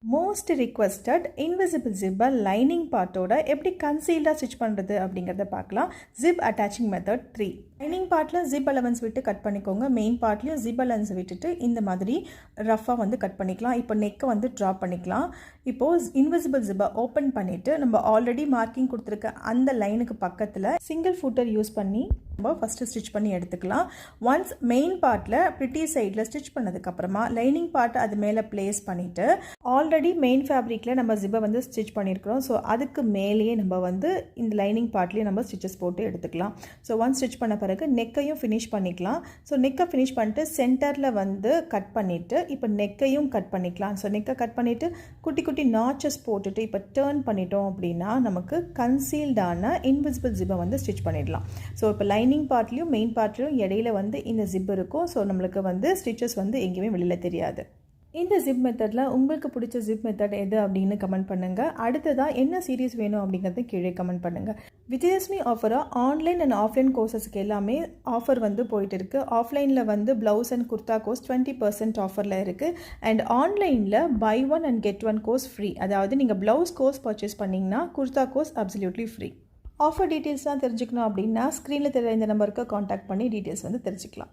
Most requested invisible ஜிப்பை lining பார்ட்டோட எப்படி கன்சீல்டாக stitch பண்ணுறது அப்படிங்கிறத பார்க்கலாம். Zip attaching method 3. லைனிங் பார்ட்டில் ஜிப் அலவன்ஸ் விட்டு கட் பண்ணிக்கோங்க. மெயின் பார்ட்லையும் ஜிப் அலவன்ஸ் விட்டுட்டு இந்த மாதிரி ரஃபாக வந்து கட் பண்ணிக்கலாம். இப்போ நெக்கை வந்து ட்ராப் பண்ணிக்கலாம். இப்போது இன்விசிபிள் ஜிப்பை ஓப்பன் பண்ணிவிட்டு நம்ம ஆல்ரெடி மார்க்கிங் கொடுத்துருக்க அந்த லைனுக்கு பக்கத்தில் சிங்கிள் ஃபூட்டர் யூஸ் பண்ணி நம்ம ஃபஸ்ட்டு ஸ்டிச் பண்ணி எடுத்துக்கலாம். ஒன்ஸ் மெயின் பார்ட்டில் ப்ரிட்டி சைடில் ஸ்டிச் பண்ணதுக்கப்புறமா லைனிங் பார்ட்டை அது மேலே ப்ளேஸ் பண்ணிவிட்டு ஆல்ரெடி மெயின் ஃபேப்ரிக்கில் நம்ம ஜிப்பை வந்து ஸ்டிச் பண்ணியிருக்கிறோம். ஸோ அதுக்கு மேலேயே நம்ம வந்து இந்த லைனிங் பார்ட்லேயே நம்ம ஸ்டிச்சஸ் போட்டு எடுத்துக்கலாம். ஸோ ஒன் ஸ்டிச் பண்ண பிறகு நெக்கையும் ஃபினிஷ் பண்ணிக்கலாம். ஸோ நெக்கை ஃபினிஷ் பண்ணிட்டு சென்டரில் வந்து கட் பண்ணிவிட்டு இப்போ நெக்கையும் கட் பண்ணிக்கலாம். ஸோ நெக்கை கட் பண்ணிவிட்டு குட்டி குட்டி நாச்சஸ் போட்டுட்டு இப்போ டேர்ன் பண்ணிட்டோம் அப்படின்னா நமக்கு கன்சீல்டான இன்விசிபிள் ஜிப்பை வந்து ஸ்டிச் பண்ணிடலாம். ஸோ இப்போ லைனிங் பார்ட்லேயும் மெயின் பார்ட்லேயும் இடையில வந்து இந்த ஜிப் இருக்கும். ஸோ நம்மளுக்கு வந்து ஸ்டிச்சஸ் வந்து எங்கேயுமே வெளியில் தெரியாது. இந்த ஜிப் மெத்தடில் உங்களுக்கு பிடிச்ச ஜிப் மெத்தட் எது அப்படின்னு கமெண்ட் பண்ணுங்கள். அடுத்ததாக என்ன சீரீஸ் வேணும் அப்படிங்கிறத கீழே கமெண்ட் பண்ணுங்கள். விஜயலட்சுமி ஆஃபராக ஆன்லைன் அண்ட் ஆஃப்லைன் கோர்சஸ்க்கு எல்லாமே ஆஃபர் வந்து போயிட்டு இருக்குது. ஆஃப்லைனில் வந்து ப்ளவுஸ் அண்ட் குர்தா கோர்ஸ் 20% ஆஃபரில் இருக்குது. அண்ட் ஆன்லைனில் buy one and get one course free. அதாவது நீங்கள் ப்ளவுஸ் கோர்ஸ் பர்ச்சேஸ் பண்ணிங்கன்னா kurta course absolutely free. Offer டீட்டெயில்ஸ்லாம் தெரிஞ்சுக்கணும் அப்படின்னா ஸ்க்ரீனில் தெரிய இந்த நம்பருக்கு காண்டாக்ட் பண்ணி டீட்டெயில்ஸ் வந்து தெரிஞ்சுக்கலாம்.